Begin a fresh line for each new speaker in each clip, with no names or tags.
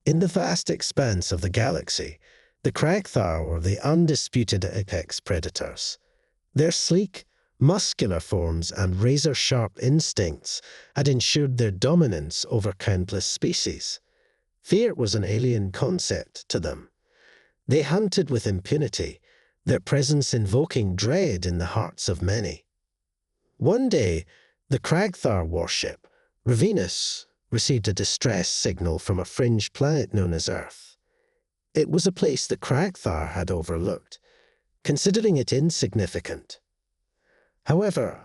In the vast expanse of the galaxy, the Kragthar were the undisputed apex predators. Their sleek, muscular forms and razor-sharp instincts had ensured their dominance over countless species. Fear was an alien concept to them. They hunted with impunity, their presence invoking dread in the hearts of many. One day, the Kragthar warship, Ravenus, received a distress signal from a fringe planet known as Earth. It was a place the Kragthar had overlooked, considering it insignificant. However,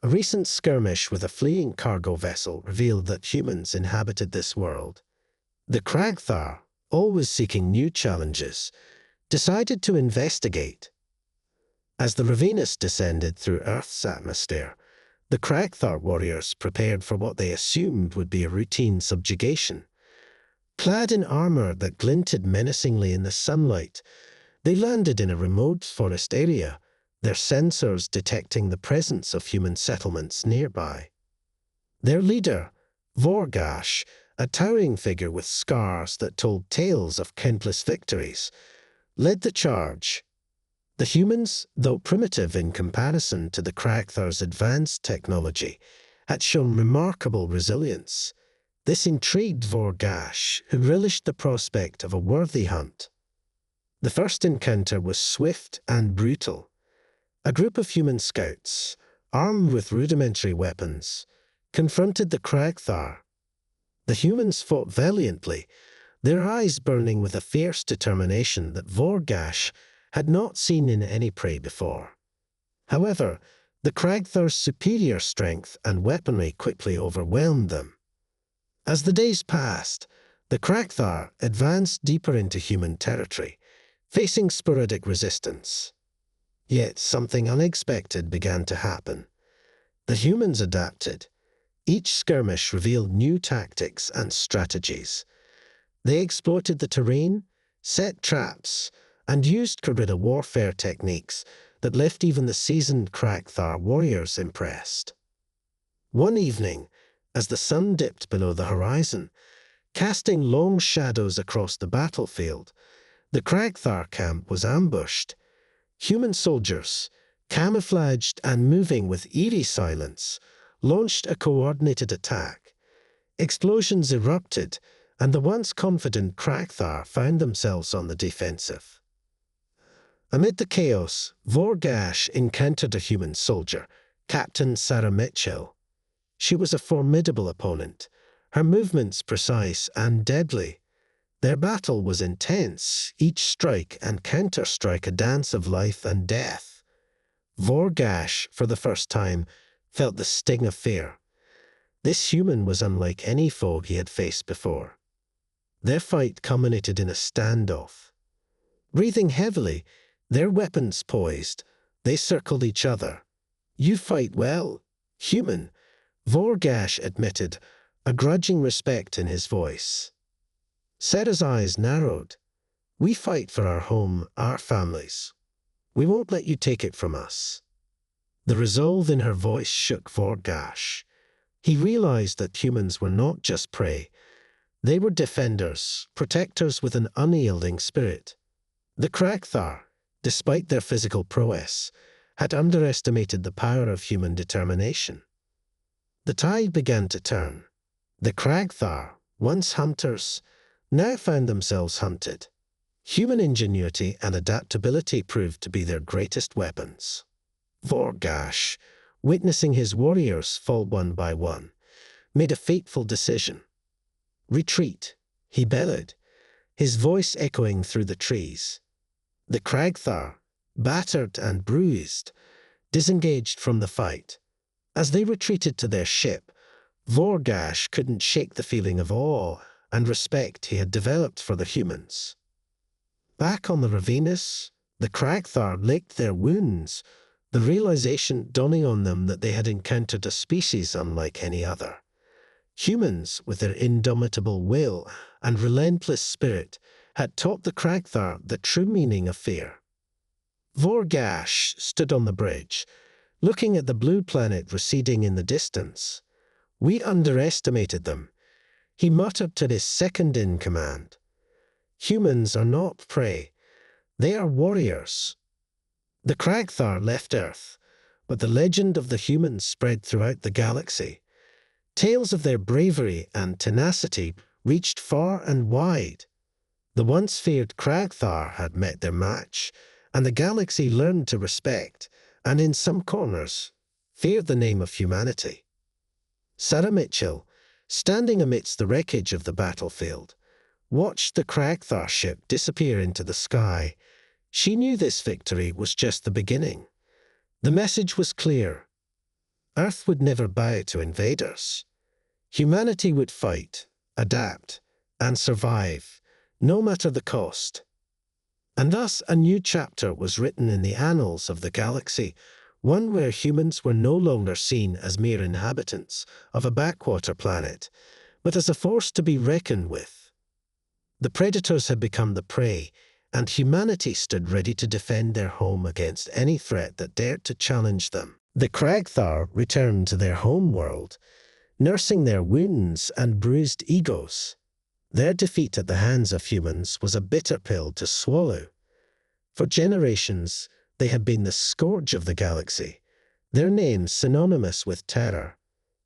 a recent skirmish with a fleeing cargo vessel revealed that humans inhabited this world. The Kragthar, always seeking new challenges, decided to investigate. As the Ravenus descended through Earth's atmosphere, the Kragthar warriors prepared for what they assumed would be a routine subjugation. Clad in armor that glinted menacingly in the sunlight, they landed in a remote forest area, their sensors detecting the presence of human settlements nearby. Their leader, Vorgash, a towering figure with scars that told tales of countless victories, led the charge. The humans, though primitive in comparison to the Kragthar's advanced technology, had shown remarkable resilience. This intrigued Vorgash, who relished the prospect of a worthy hunt. The first encounter was swift and brutal. A group of human scouts, armed with rudimentary weapons, confronted the Kragthar. The humans fought valiantly, their eyes burning with a fierce determination that Vorgash had not seen in any prey before. However, the Kragthar's superior strength and weaponry quickly overwhelmed them. As the days passed, the Kragthar advanced deeper into human territory, facing sporadic resistance. Yet something unexpected began to happen. The humans adapted. Each skirmish revealed new tactics and strategies. They exploited the terrain, set traps, and used guerrilla warfare techniques that left even the seasoned Kragthar warriors impressed. One evening, as the sun dipped below the horizon, casting long shadows across the battlefield, the Kragthar camp was ambushed. Human soldiers, camouflaged and moving with eerie silence, launched a coordinated attack. Explosions erupted, and the once confident Kragthar found themselves on the defensive. Amid the chaos, Vorgash encountered a human soldier, Captain Sarah Mitchell. She was a formidable opponent, her movements precise and deadly. Their battle was intense, each strike and counter-strike a dance of life and death. Vorgash, for the first time, felt the sting of fear. This human was unlike any foe he had faced before. Their fight culminated in a standoff. Breathing heavily, their weapons poised, they circled each other. "You fight well, human," Vorgash admitted, a grudging respect in his voice. Sarah's eyes narrowed. "We fight for our home, our families. We won't let you take it from us." The resolve in her voice shook Vorgash. He realized that humans were not just prey. They were defenders, protectors with an unyielding spirit. The Kragthar, despite their physical prowess, had underestimated the power of human determination. The tide began to turn. The Kragthar, once hunters, now found themselves hunted. Human ingenuity and adaptability proved to be their greatest weapons. Vorgash, witnessing his warriors fall one by one, made a fateful decision. "Retreat," he bellowed, his voice echoing through the trees. The Kragthar, battered and bruised, disengaged from the fight. As they retreated to their ship, Vorgash couldn't shake the feeling of awe and respect he had developed for the humans. Back on the Ravenus, the Kragthar licked their wounds, the realization dawning on them that they had encountered a species unlike any other. Humans, with their indomitable will and relentless spirit, had taught the Kragthar the true meaning of fear. Vorgash stood on the bridge, looking at the blue planet receding in the distance. "We underestimated them. He muttered to his second-in-command. Humans are not prey. They are warriors. The Kragthar left Earth, but the legend of the humans spread throughout the galaxy. Tales of their bravery and tenacity reached far and wide. The once feared Kragthar had met their match, and the galaxy learned to respect, and in some corners, feared the name of humanity. Sarah Mitchell, standing amidst the wreckage of the battlefield, watched the Kragthar ship disappear into the sky. She knew this victory was just the beginning. The message was clear. Earth would never bow to invaders. Humanity would fight, adapt, and survive, no matter the cost. And thus a new chapter was written in the annals of the galaxy, one where humans were no longer seen as mere inhabitants of a backwater planet, but as a force to be reckoned with. The predators had become the prey, and humanity stood ready to defend their home against any threat that dared to challenge them. The Kragthar returned to their home world, nursing their wounds and bruised egos. Their defeat at the hands of humans was a bitter pill to swallow. For generations, they had been the scourge of the galaxy, their names synonymous with terror.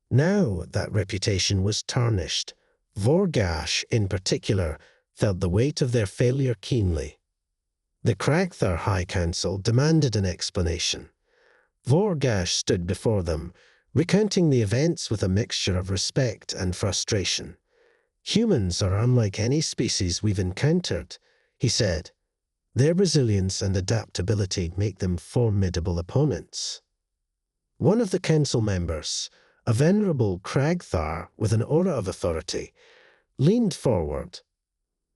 Now that reputation was tarnished. Vorgash, in particular, felt the weight of their failure keenly. The Kragthar High Council demanded an explanation. Vorgash stood before them, recounting the events with a mixture of respect and frustration. "Humans are unlike any species we've encountered," he said. "Their resilience and adaptability make them formidable opponents." One of the council members, a venerable Kragthar with an aura of authority, leaned forward.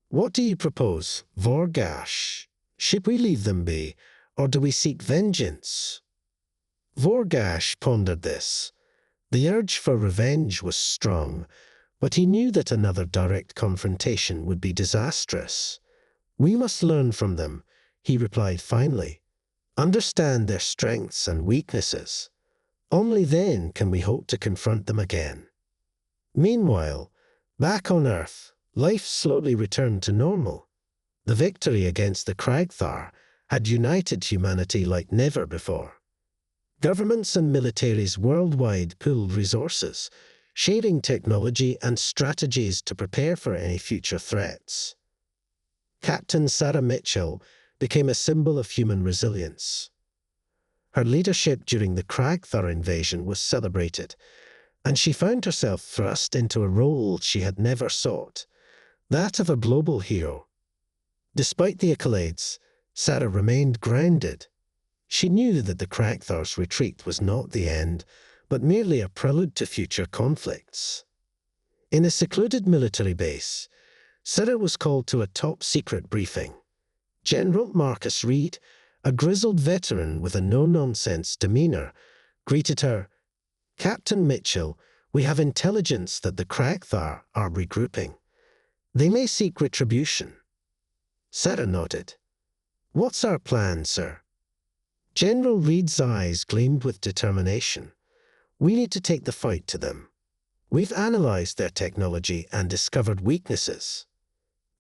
"What do you propose, Vorgash? Should we leave them be, or do we seek vengeance?" Vorgash pondered this. The urge for revenge was strong, but he knew that another direct confrontation would be disastrous. "We must learn from them," he replied finally. "Understand their strengths and weaknesses. Only then can we hope to confront them again." Meanwhile, back on Earth, life slowly returned to normal. The victory against the Kragthar had united humanity like never before. Governments and militaries worldwide pooled resources, sharing technology and strategies to prepare for any future threats. Captain Sarah Mitchell became a symbol of human resilience. Her leadership during the Kragthar invasion was celebrated, and she found herself thrust into a role she had never sought, that of a global hero. Despite the accolades, Sarah remained grounded. She knew that the Kragthar's retreat was not the end, but merely a prelude to future conflicts. In a secluded military base, Sarah was called to a top-secret briefing. General Marcus Reed, a grizzled veteran with a no-nonsense demeanor, greeted her. "Captain Mitchell, we have intelligence that the Kragthar are regrouping. They may seek retribution." Sarah nodded. "What's our plan, sir?" General Reed's eyes gleamed with determination. "We need to take the fight to them. We've analyzed their technology and discovered weaknesses.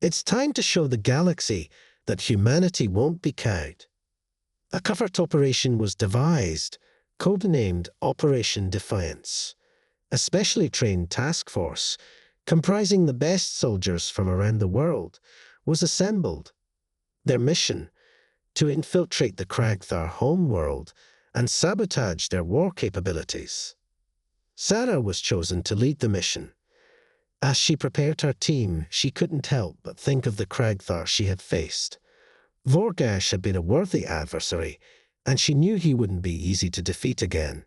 It's time to show the galaxy that humanity won't be cowed." A covert operation was devised, codenamed Operation Defiance. A specially trained task force, comprising the best soldiers from around the world, was assembled. Their mission: to infiltrate the Kragthar homeworld and sabotage their war capabilities. Sarah was chosen to lead the mission. As she prepared her team, she couldn't help but think of the Kragthar she had faced. Vorgash had been a worthy adversary, and she knew he wouldn't be easy to defeat again.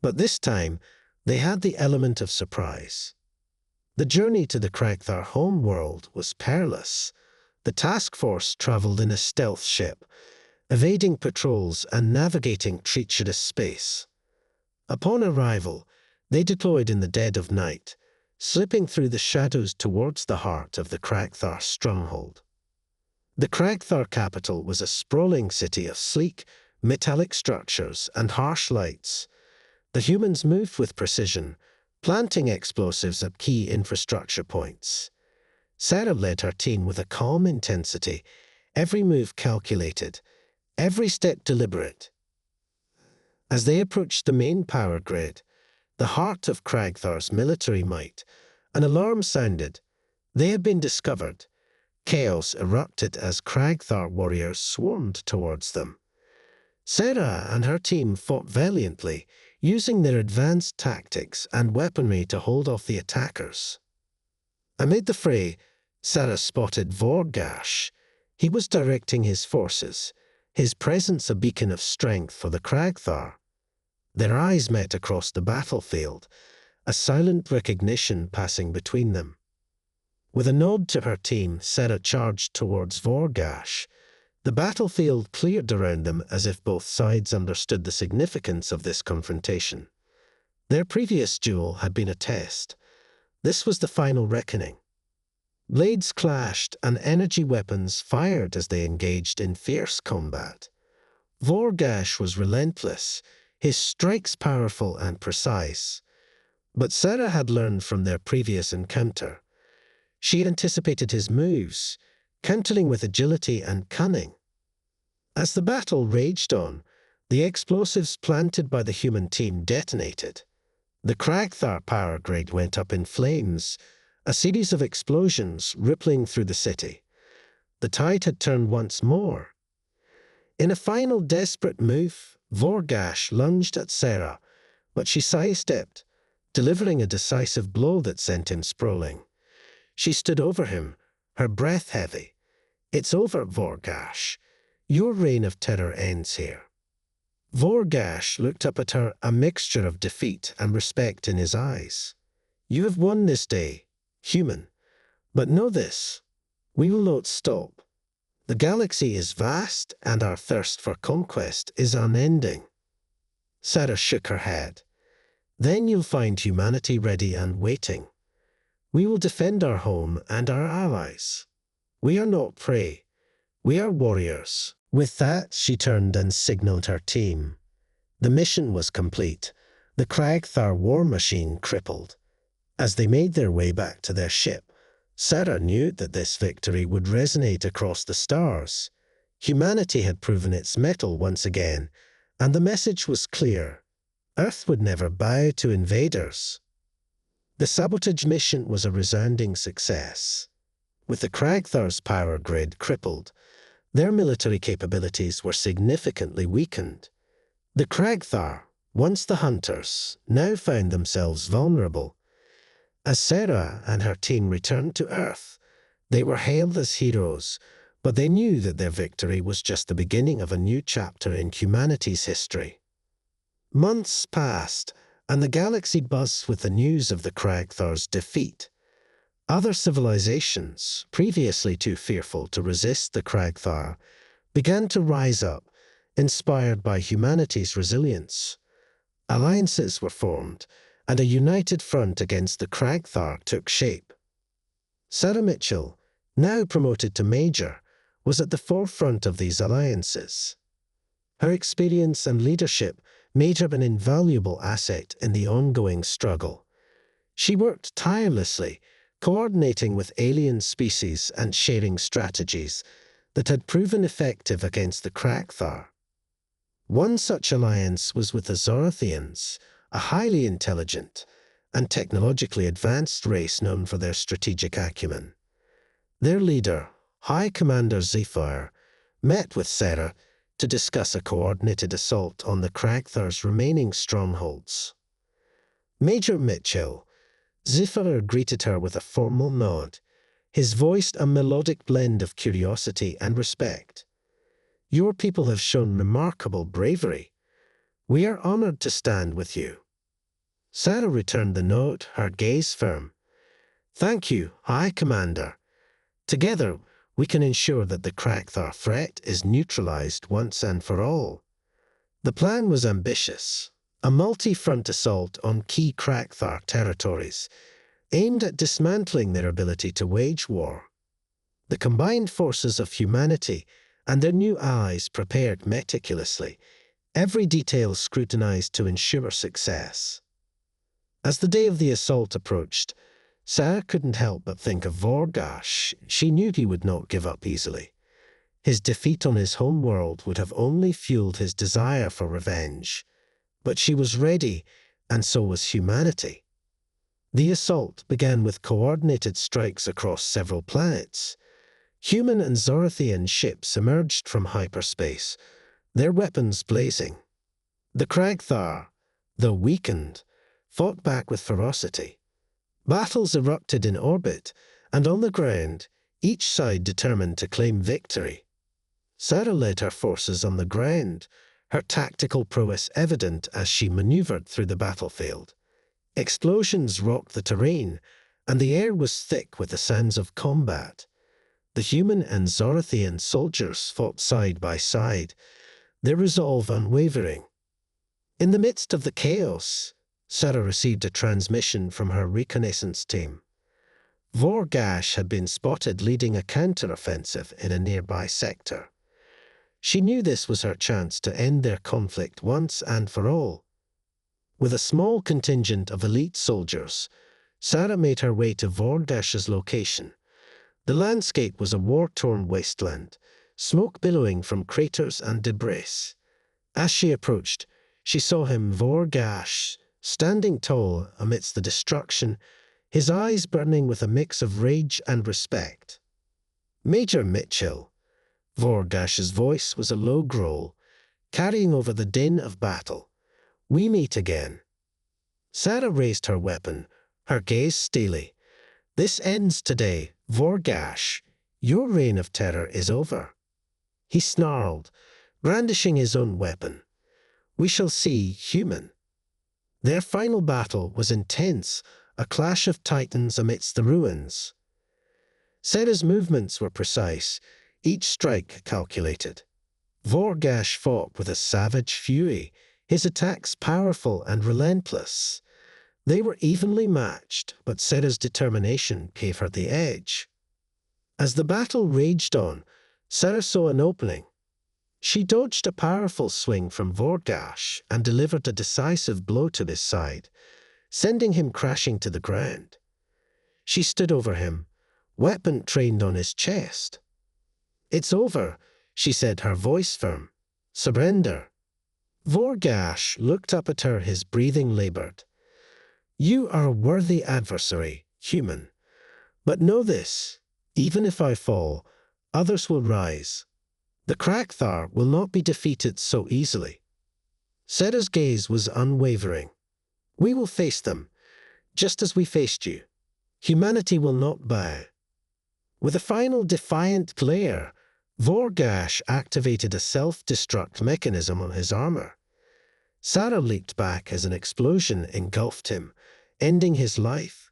But this time, they had the element of surprise. The journey to the Kragthar homeworld was perilous. The task force traveled in a stealth ship, evading patrols and navigating treacherous space. Upon arrival, they deployed in the dead of night, slipping through the shadows towards the heart of the Kragthar stronghold. The Kragthar capital was a sprawling city of sleek, metallic structures and harsh lights. The humans moved with precision, planting explosives at key infrastructure points. Sarah led her team with a calm intensity, every move calculated, every step deliberate. As they approached the main power grid, the heart of Cragthar's military might, an alarm sounded. They had been discovered. Chaos erupted as Cragthar warriors swarmed towards them. Sarah and her team fought valiantly, using their advanced tactics and weaponry to hold off the attackers. Amid the fray, Sarah spotted Vorgash. He was directing his forces, his presence a beacon of strength for the Cragthar. Their eyes met across the battlefield, a silent recognition passing between them. With a nod to her team, Sarah charged towards Vorgash. The battlefield cleared around them as if both sides understood the significance of this confrontation. Their previous duel had been a test. This was the final reckoning. Blades clashed and energy weapons fired as they engaged in fierce combat. Vorgash was relentless, his strikes powerful and precise. But Sarah had learned from their previous encounter. She had anticipated his moves, countering with agility and cunning. As the battle raged on, the explosives planted by the human team detonated. The Cragthar power grid went up in flames, a series of explosions rippling through the city. The tide had turned once more. In a final desperate move, Vorgash lunged at Sarah, but she sidestepped, delivering a decisive blow that sent him sprawling. She stood over him, her breath heavy. "It's over, Vorgash. Your reign of terror ends here." Vorgash looked up at her, a mixture of defeat and respect in his eyes. "You have won this day, human. But know this, we will not stop. The galaxy is vast, and our thirst for conquest is unending." Sarah shook her head. "Then you'll find humanity ready and waiting. We will defend our home and our allies. We are not prey. We are warriors." With that, she turned and signaled her team. The mission was complete. The Cragthar war machine crippled. As they made their way back to their ship, Sarah knew that this victory would resonate across the stars. Humanity had proven its mettle once again, and the message was clear. Earth would never bow to invaders. The sabotage mission was a resounding success. With the Cragthar's power grid crippled, their military capabilities were significantly weakened. The Cragthar, once the hunters, now found themselves vulnerable. As Sarah and her team returned to Earth, they were hailed as heroes, but they knew that their victory was just the beginning of a new chapter in humanity's history. Months passed, and the galaxy buzzed with the news of the Cragthar's defeat. Other civilizations, previously too fearful to resist the Cragthar, began to rise up, inspired by humanity's resilience. Alliances were formed, and a united front against the Cragthar took shape. Sarah Mitchell, now promoted to Major, was at the forefront of these alliances. Her experience and leadership made her an invaluable asset in the ongoing struggle. She worked tirelessly, coordinating with alien species and sharing strategies that had proven effective against the Cragthar. One such alliance was with the Zorathians, a highly intelligent and technologically advanced race known for their strategic acumen. Their leader, High Commander Zephyr, met with Sarah to discuss a coordinated assault on the Cragthar's remaining strongholds. Major Mitchell, Zephyr greeted her with a formal nod, his voice a melodic blend of curiosity and respect. "Your people have shown remarkable bravery. We are honored to stand with you." Sarah returned the nod, her gaze firm. "Thank you, High Commander. Together, we can ensure that the Cragthar threat is neutralized once and for all." The plan was ambitious, a multi-front assault on key Cragthar territories, aimed at dismantling their ability to wage war. The combined forces of humanity and their new allies prepared meticulously, every detail scrutinized to ensure success. As the day of the assault approached, Sarah couldn't help but think of Vorgash. She knew he would not give up easily. His defeat on his home world would have only fueled his desire for revenge. But she was ready, and so was humanity. The assault began with coordinated strikes across several planets. Human and Zorathian ships emerged from hyperspace, their weapons blazing. The Kragthar, though weakened, fought back with ferocity. Battles erupted in orbit, and on the ground, each side determined to claim victory. Sarah led her forces on the ground, her tactical prowess evident as she maneuvered through the battlefield. Explosions rocked the terrain, and the air was thick with the sounds of combat. The human and Zorathian soldiers fought side by side, their resolve unwavering. In the midst of the chaos, Sarah received a transmission from her reconnaissance team. Vorgash had been spotted leading a counter-offensive in a nearby sector. She knew this was her chance to end their conflict once and for all. With a small contingent of elite soldiers, Sarah made her way to Vorgash's location. The landscape was a war-torn wasteland, smoke billowing from craters and debris. As she approached, she saw him, Vorgash, standing tall amidst the destruction, his eyes burning with a mix of rage and respect. "Major Mitchell." Vorgash's voice was a low growl, carrying over the din of battle. "We meet again." Sarah raised her weapon, her gaze steely. "This ends today, Vorgash. Your reign of terror is over." He snarled, brandishing his own weapon. "We shall see, human." Their final battle was intense, a clash of titans amidst the ruins. Sarah's movements were precise, each strike calculated. Vorgash fought with a savage fury, his attacks powerful and relentless. They were evenly matched, but Sarah's determination gave her the edge. As the battle raged on, Sarah saw an opening. She dodged a powerful swing from Vorgash and delivered a decisive blow to his side, sending him crashing to the ground. She stood over him, weapon trained on his chest. "It's over," she said, her voice firm. "Surrender." Vorgash looked up at her, his breathing labored. "You are a worthy adversary, human. But know this, even if I fall, others will rise. The Kragthar will not be defeated so easily." Sarah's gaze was unwavering. "We will face them, just as we faced you. Humanity will not bow." With a final defiant glare, Vorgash activated a self-destruct mechanism on his armor. Sarah leaped back as an explosion engulfed him, ending his life.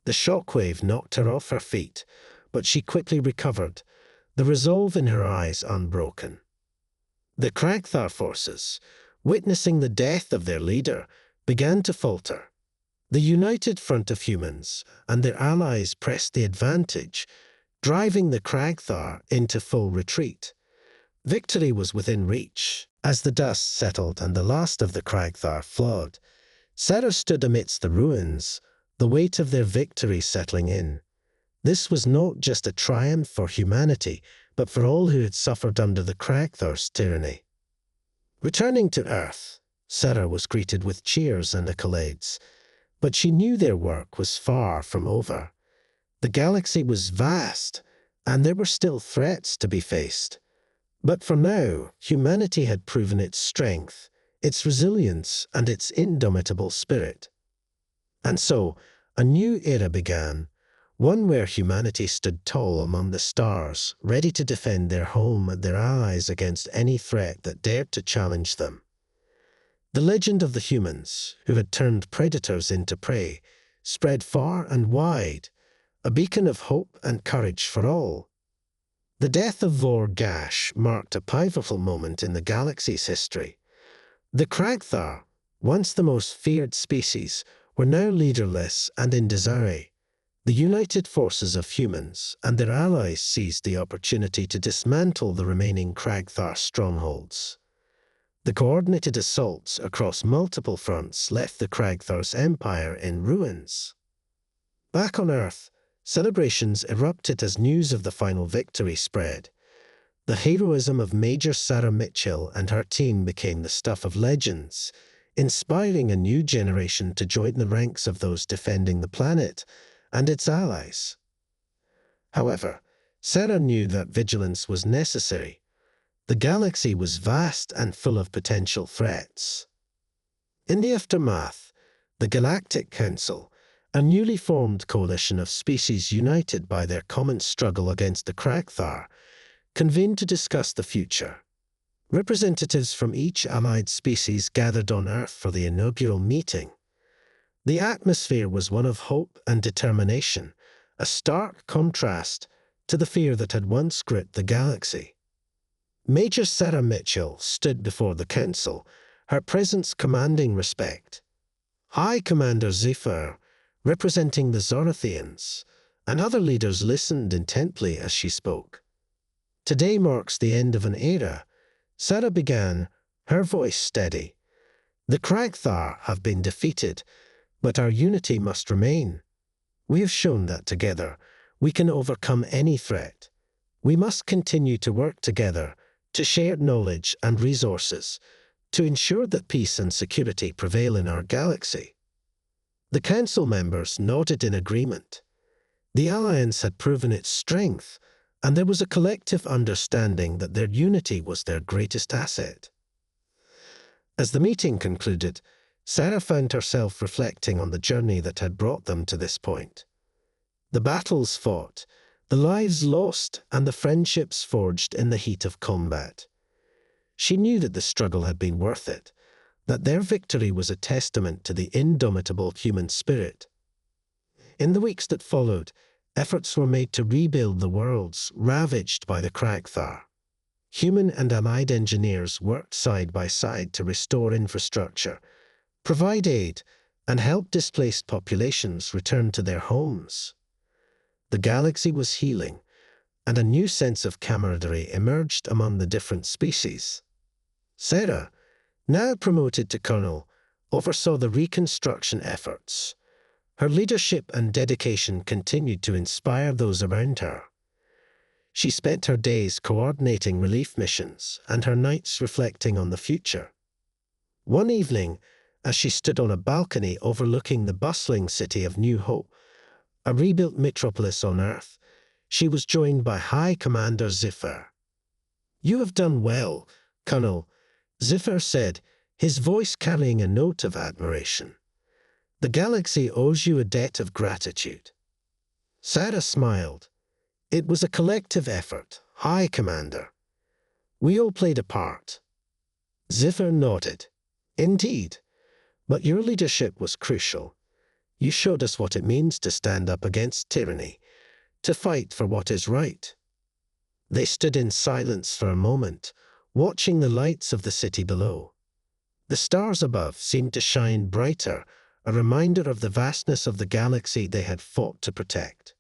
The shockwave knocked her off her feet, but she quickly recovered, the resolve in her eyes unbroken. The Kragthar forces, witnessing the death of their leader, began to falter. The united front of humans and their allies pressed the advantage, driving the Kragthar into full retreat. Victory was within reach. As the dust settled and the last of the Kragthar fled, Sarah stood amidst the ruins, the weight of their victory settling in. This was not just a triumph for humanity, but for all who had suffered under the Kragthar's tyranny. Returning to Earth, Sarah was greeted with cheers and accolades, but she knew their work was far from over. The galaxy was vast, and there were still threats to be faced. But for now, humanity had proven its strength, its resilience, and its indomitable spirit. And so, a new era began, one where humanity stood tall among the stars, ready to defend their home and their allies against any threat that dared to challenge them. The legend of the humans, who had turned predators into prey, spread far and wide, a beacon of hope and courage for all. The death of Vorgash marked a pivotal moment in the galaxy's history. The Kragthar, once the most feared species, were now leaderless and in disarray. The united forces of humans and their allies seized the opportunity to dismantle the remaining Kragthar strongholds. The coordinated assaults across multiple fronts left the Kragthar's empire in ruins. Back on Earth, celebrations erupted as news of the final victory spread. The heroism of Major Sarah Mitchell and her team became the stuff of legends, inspiring a new generation to join the ranks of those defending the planet and its allies. However, Sarah knew that vigilance was necessary. The galaxy was vast and full of potential threats. In the aftermath, the Galactic Council, a newly formed coalition of species united by their common struggle against the Kragthar, convened to discuss the future. Representatives from each allied species gathered on Earth for the inaugural meeting. The atmosphere was one of hope and determination, a stark contrast to the fear that had once gripped the galaxy. Major Sarah Mitchell stood before the council, her presence commanding respect. High Commander Zephyr, representing the Zorathians, and other leaders listened intently as she spoke. "Today marks the end of an era," Sarah began, her voice steady. "The Kragthar have been defeated, but our unity must remain. We have shown that together we can overcome any threat. We must continue to work together, to share knowledge and resources, to ensure that peace and security prevail in our galaxy." The council members nodded in agreement. The alliance had proven its strength, and there was a collective understanding that their unity was their greatest asset. As the meeting concluded, Sarah found herself reflecting on the journey that had brought them to this point. The battles fought, the lives lost, and the friendships forged in the heat of combat. She knew that the struggle had been worth it, that their victory was a testament to the indomitable human spirit. In the weeks that followed, efforts were made to rebuild the worlds ravaged by the Kragthar. Human and allied engineers worked side by side to restore infrastructure, provide aid, and help displaced populations return to their homes. The galaxy was healing, and a new sense of camaraderie emerged among the different species. Sarah, now promoted to colonel, oversaw the reconstruction efforts. Her leadership and dedication continued to inspire those around her. She spent her days coordinating relief missions and her nights reflecting on the future. One evening, as she stood on a balcony overlooking the bustling city of New Hope, a rebuilt metropolis on Earth, she was joined by High Commander Zephyr. "You have done well, Colonel," Zephyr said, his voice carrying a note of admiration. "The galaxy owes you a debt of gratitude." Sarah smiled. "It was a collective effort, High Commander. We all played a part." Zephyr nodded. "Indeed, but your leadership was crucial. You showed us what it means to stand up against tyranny, to fight for what is right." They stood in silence for a moment, watching the lights of the city below. The stars above seemed to shine brighter, a reminder of the vastness of the galaxy they had fought to protect.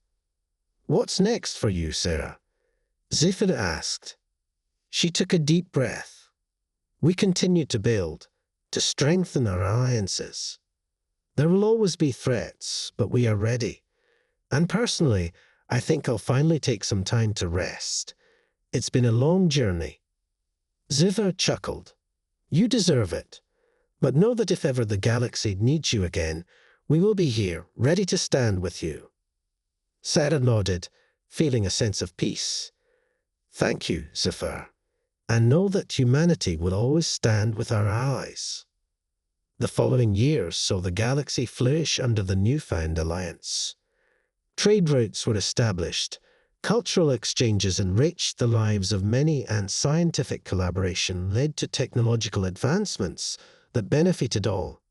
"What's next for you, Sarah?" Zephyr asked. She took a deep breath. "We continue to build, to strengthen our alliances. There will always be threats, but we are ready. And personally, I think I'll finally take some time to rest. It's been a long journey." Zephyr chuckled. "You deserve it. But know that if ever the galaxy needs you again, we will be here, ready to stand with you." Sarah nodded, feeling a sense of peace. "Thank you, Zephyr. And know that humanity will always stand with our allies." The following years saw the galaxy flourish under the newfound alliance. Trade routes were established, cultural exchanges enriched the lives of many, and scientific collaboration led to technological advancements that benefited all.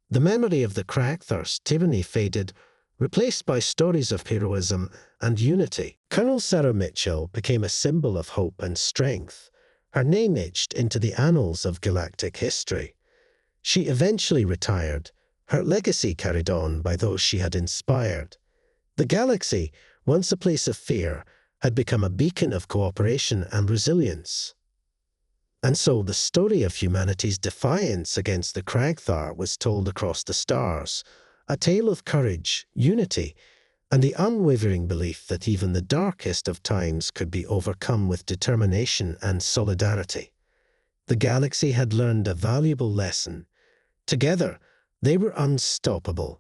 The memory of the Kragthar's tyranny faded, replaced by stories of heroism and unity. Colonel Sarah Mitchell became a symbol of hope and strength, her name etched into the annals of galactic history. She eventually retired, her legacy carried on by those she had inspired. The galaxy, once a place of fear, had become a beacon of cooperation and resilience. And so the story of humanity's defiance against the Kragthar was told across the stars, a tale of courage, unity, and the unwavering belief that even the darkest of times could be overcome with determination and solidarity. The galaxy had learned a valuable lesson. Together, they were unstoppable.